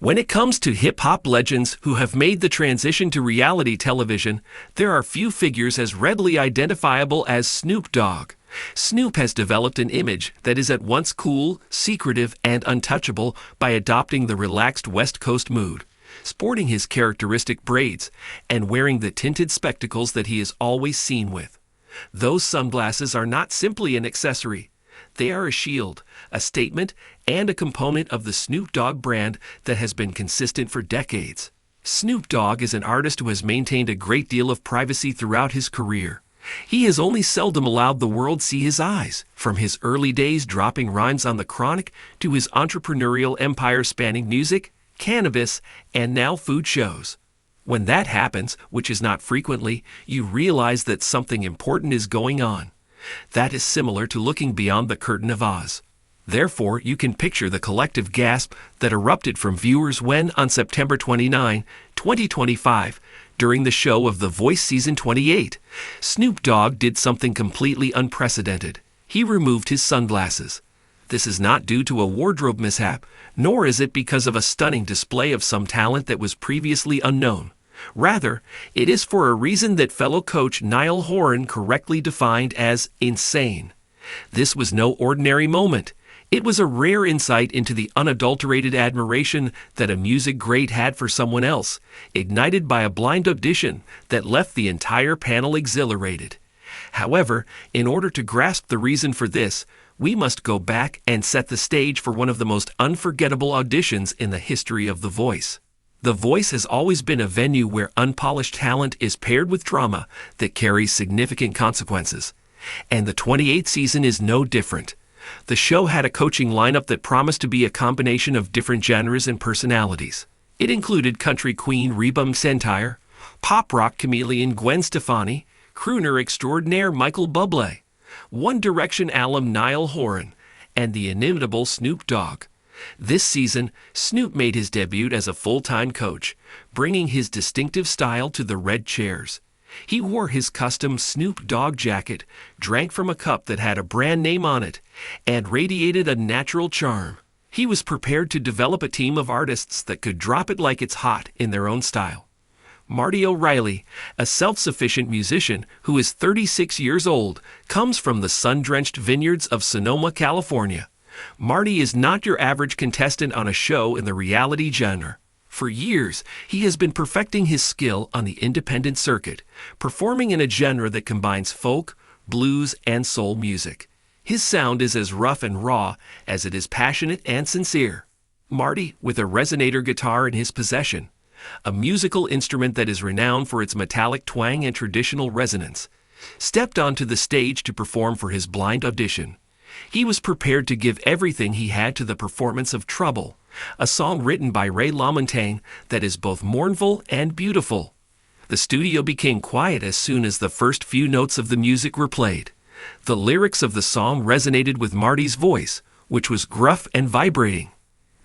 When it comes to hip-hop legends who have made the transition to reality television, there are few figures as readily identifiable as Snoop Dogg. Snoop has developed an image that is at once cool, secretive, and untouchable by adopting the relaxed West Coast mood, sporting his characteristic braids, and wearing the tinted spectacles that he is always seen with. Those sunglasses are not simply an accessory. They are a shield, a statement, and a component of the Snoop Dogg brand that has been consistent for decades. Snoop Dogg is an artist who has maintained a great deal of privacy throughout his career. He has only seldom allowed the world see his eyes, from his early days dropping rhymes on the Chronic to his entrepreneurial empire spanning music, cannabis, and now food shows. When that happens, which is not frequently, you realize that something important is going on. That is similar to looking beyond the curtain of Oz. Therefore, you can picture the collective gasp that erupted from viewers when, on September 29, 2025, during the show of The Voice Season 28, Snoop Dogg did something completely unprecedented. He removed his sunglasses. This is not due to a wardrobe mishap, nor is it because of a stunning display of some talent that was previously unknown. Rather, it is for a reason that fellow coach Niall Horan correctly defined as insane. This was no ordinary moment. It was a rare insight into the unadulterated admiration that a music great had for someone else, ignited by a blind audition that left the entire panel exhilarated. However, in order to grasp the reason for this, we must go back and set the stage for one of the most unforgettable auditions in the history of The Voice. The Voice has always been a venue where unpolished talent is paired with drama that carries significant consequences. And the 28th season is no different. The show had a coaching lineup that promised to be a combination of different genres and personalities. It included country queen Reba McEntire, pop rock chameleon Gwen Stefani, crooner extraordinaire Michael Bublé, One Direction alum Niall Horan, and the inimitable Snoop Dogg. This season, Snoop made his debut as a full-time coach, bringing his distinctive style to the red chairs. He wore his custom Snoop Dogg jacket, drank from a cup that had a brand name on it, and radiated a natural charm. He was prepared to develop a team of artists that could drop it like it's hot in their own style. Marty O'Reilly, a self-sufficient musician who is 36 years old, comes from the sun-drenched vineyards of Sonoma, California. Marty is not your average contestant on a show in the reality genre. For years, he has been perfecting his skill on the independent circuit, performing in a genre that combines folk, blues, and soul music. His sound is as rough and raw as it is passionate and sincere. Marty, with a resonator guitar in his possession, a musical instrument that is renowned for its metallic twang and traditional resonance, stepped onto the stage to perform for his blind audition. He was prepared to give everything he had to the performance of Trouble, a song written by Ray LaMontagne that is both mournful and beautiful. The studio became quiet as soon as the first few notes of the music were played. The lyrics of the song resonated with Marty's voice, which was gruff and vibrating.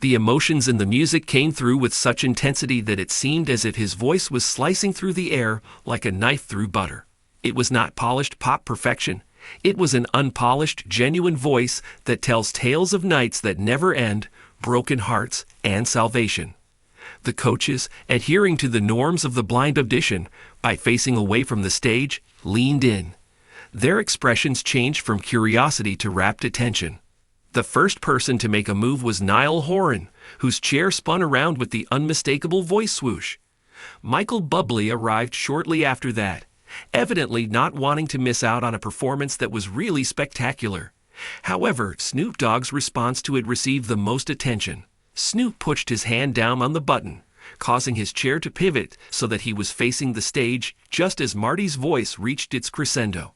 The emotions in the music came through with such intensity that it seemed as if his voice was slicing through the air like a knife through butter. It was not polished pop perfection. It was an unpolished, genuine voice that tells tales of nights that never end, broken hearts, and salvation. The coaches, adhering to the norms of the blind audition by facing away from the stage, leaned in. Their expressions changed from curiosity to rapt attention. The first person to make a move was Niall Horan, whose chair spun around with the unmistakable voice swoosh. Michael Bublé arrived shortly after that, evidently not wanting to miss out on a performance that was really spectacular. However, Snoop Dogg's response to it received the most attention. Snoop pushed his hand down on the button, causing his chair to pivot so that he was facing the stage just as Marty's voice reached its crescendo.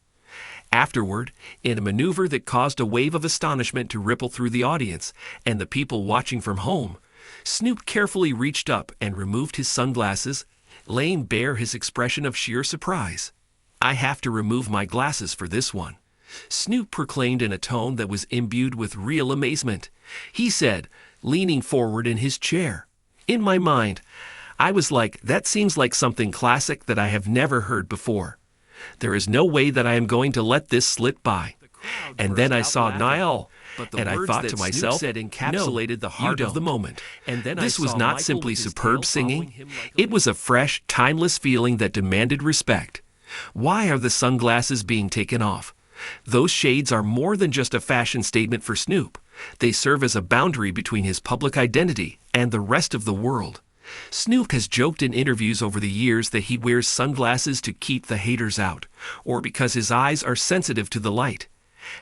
Afterward, in a maneuver that caused a wave of astonishment to ripple through the audience and the people watching from home, Snoop carefully reached up and removed his sunglasses, laying bare his expression of sheer surprise. "I have to remove my glasses for this one," Snoop proclaimed in a tone that was imbued with real amazement. He said, leaning forward in his chair. "In my mind, I was like, that seems like something classic that I have never heard before. There is no way that I am going to let this slip by." And then I saw Niall, and I thought to myself, said encapsulated the heart of the moment. And then this was not simply superb singing. It was a fresh, timeless feeling that demanded respect. Why are the sunglasses being taken off? Those shades are more than just a fashion statement for Snoop. They serve as a boundary between his public identity and the rest of the world. Snoop has joked in interviews over the years that he wears sunglasses to keep the haters out, or because his eyes are sensitive to the light.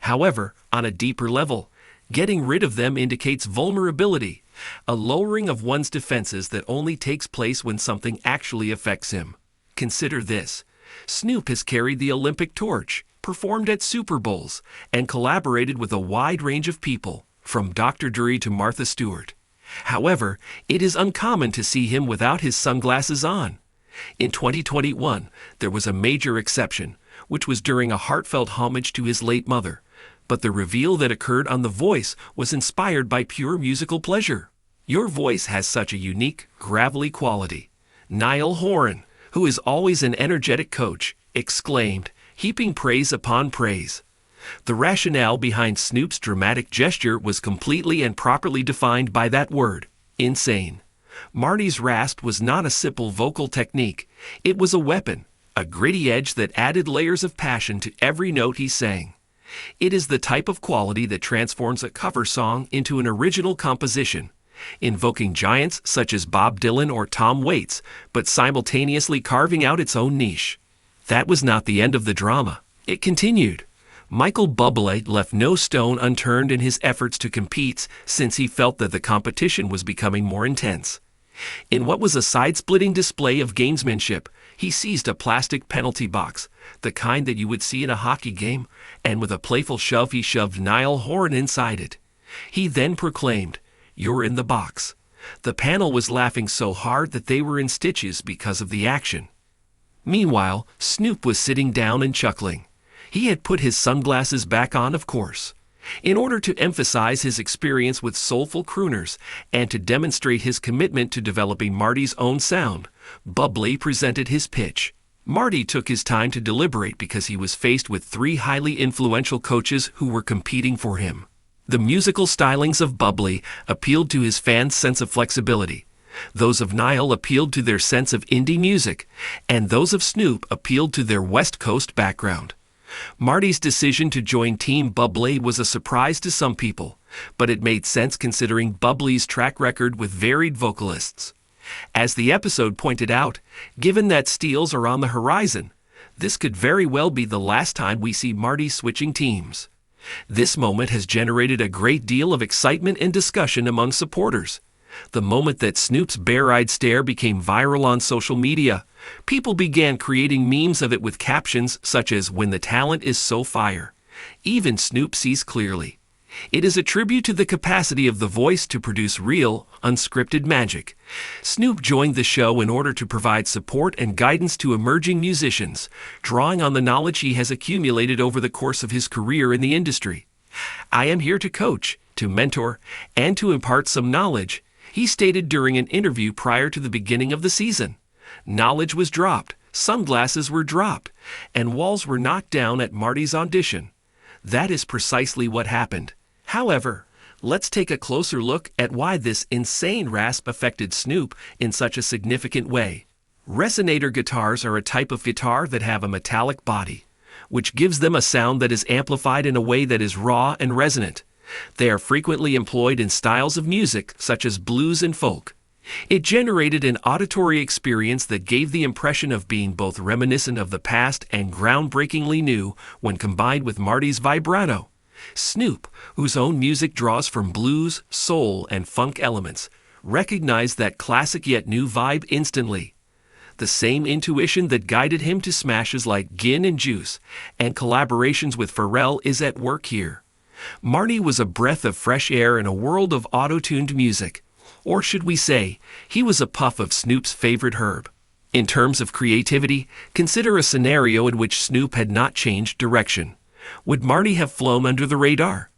However, on a deeper level, getting rid of them indicates vulnerability, a lowering of one's defenses that only takes place when something actually affects him. Consider this. Snoop has carried the Olympic torch, performed at Super Bowls, and collaborated with a wide range of people, from Dr. Dre to Martha Stewart. However, it is uncommon to see him without his sunglasses on. In 2021, there was a major exception, which was during a heartfelt homage to his late mother. But the reveal that occurred on The Voice was inspired by pure musical pleasure. Your voice has such a unique, gravelly quality. Niall Horan, who is always an energetic coach, exclaimed, heaping praise upon praise. The rationale behind Snoop's dramatic gesture was completely and properly defined by that word, insane. Marty's rasp was not a simple vocal technique. It was a weapon, a gritty edge that added layers of passion to every note he sang. It is the type of quality that transforms a cover song into an original composition, invoking giants such as Bob Dylan or Tom Waits, but simultaneously carving out its own niche. That was not the end of the drama. It continued. Michael Bublé left no stone unturned in his efforts to compete since he felt that the competition was becoming more intense. In what was a side-splitting display of gamesmanship, he seized a plastic penalty box, the kind that you would see in a hockey game, and with a playful shove he shoved Niall Horan inside it. He then proclaimed, "You're in the box." The panel was laughing so hard that they were in stitches because of the action. Meanwhile, Snoop was sitting down and chuckling. He had put his sunglasses back on, of course. In order to emphasize his experience with soulful crooners and to demonstrate his commitment to developing Marty's own sound, Bublé presented his pitch. Marty took his time to deliberate because he was faced with three highly influential coaches who were competing for him. The musical stylings of Bublé appealed to his fans' sense of flexibility. Those of Niall appealed to their sense of indie music, and those of Snoop appealed to their West Coast background. Marty's decision to join Team Bublé was a surprise to some people, but it made sense considering Bublé's track record with varied vocalists. As the episode pointed out, given that steals are on the horizon, this could very well be the last time we see Marty switching teams. This moment has generated a great deal of excitement and discussion among supporters. The moment that Snoop's bare-eyed stare became viral on social media, people began creating memes of it with captions such as, "When the talent is so fire." Even Snoop sees clearly. It is a tribute to the capacity of the voice to produce real, unscripted magic. Snoop joined the show in order to provide support and guidance to emerging musicians, drawing on the knowledge he has accumulated over the course of his career in the industry. "I am here to coach, to mentor, and to impart some knowledge," he stated during an interview prior to the beginning of the season. Knowledge was dropped, sunglasses were dropped, and walls were knocked down at Marty's audition. That is precisely what happened. However, let's take a closer look at why this insane rasp affected Snoop in such a significant way. Resonator guitars are a type of guitar that have a metallic body, which gives them a sound that is amplified in a way that is raw and resonant. They are frequently employed in styles of music such as blues and folk. It generated an auditory experience that gave the impression of being both reminiscent of the past and groundbreakingly new when combined with Marty's vibrato. Snoop, whose own music draws from blues, soul, and funk elements, recognized that classic yet new vibe instantly. The same intuition that guided him to smashes like Gin and Juice and collaborations with Pharrell is at work here. Marty was a breath of fresh air in a world of auto-tuned music. Or should we say, he was a puff of Snoop's favorite herb. In terms of creativity, consider a scenario in which Snoop had not changed direction. Would Marty have flown under the radar?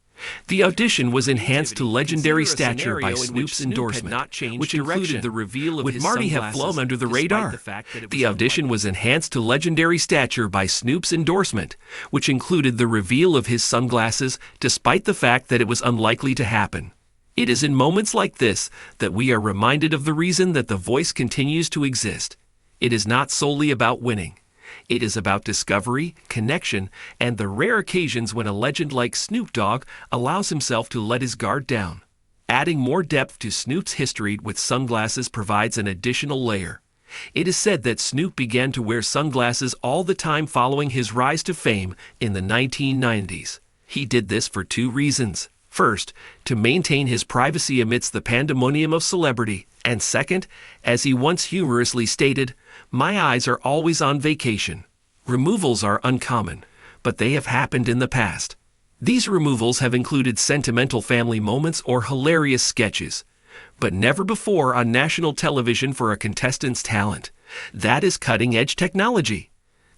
The audition was enhanced to legendary stature by Snoop's endorsement, which included the reveal of his sunglasses. Would Marty have flown under the radar? The audition was enhanced to legendary stature by Snoop's endorsement, which included the reveal of his sunglasses, despite the fact that it was unlikely to happen. It is in moments like this that we are reminded of the reason that The Voice continues to exist. It is not solely about winning. It is about discovery, connection, and the rare occasions when a legend like Snoop Dogg allows himself to let his guard down. Adding more depth to Snoop's history with sunglasses provides an additional layer. It is said that Snoop began to wear sunglasses all the time following his rise to fame in the 1990s. He did this for two reasons. First, to maintain his privacy amidst the pandemonium of celebrity, and second, as he once humorously stated, "My eyes are always on vacation." Removals are uncommon, but they have happened in the past. These removals have included sentimental family moments or hilarious sketches, but never before on national television for a contestant's talent. That is cutting-edge technology.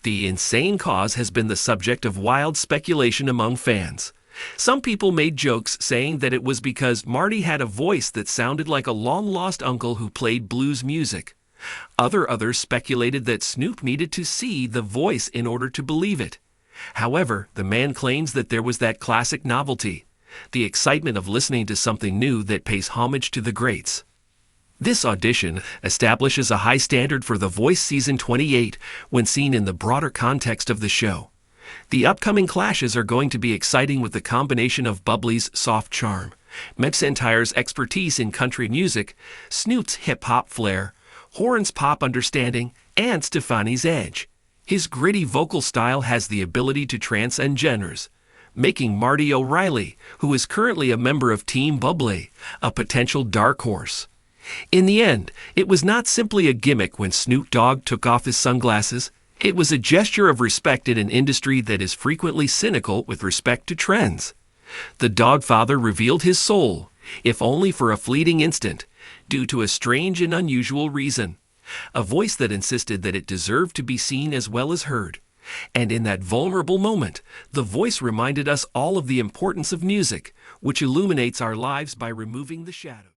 The insane cause has been the subject of wild speculation among fans. Some people made jokes saying that it was because Marty had a voice that sounded like a long-lost uncle who played blues music. Others speculated that Snoop needed to see The Voice in order to believe it. However, the man claims that there was that classic novelty, the excitement of listening to something new that pays homage to the greats. This audition establishes a high standard for The Voice Season 28 when seen in the broader context of the show. The upcoming clashes are going to be exciting with the combination of Bubbly's soft charm, McEntire's expertise in country music, Snoop's hip-hop flair, Horan's pop understanding, and Stefani's edge. His gritty vocal style has the ability to transcend genres, making Marty O'Reilly, who is currently a member of Team Bubbly, a potential dark horse. In the end, it was not simply a gimmick when Snoop Dogg took off his sunglasses. It was a gesture of respect in an industry that is frequently cynical with respect to trends. The Dogfather revealed his soul, if only for a fleeting instant, due to a strange and unusual reason. A voice that insisted that it deserved to be seen as well as heard. And in that vulnerable moment, The Voice reminded us all of the importance of music, which illuminates our lives by removing the shadows.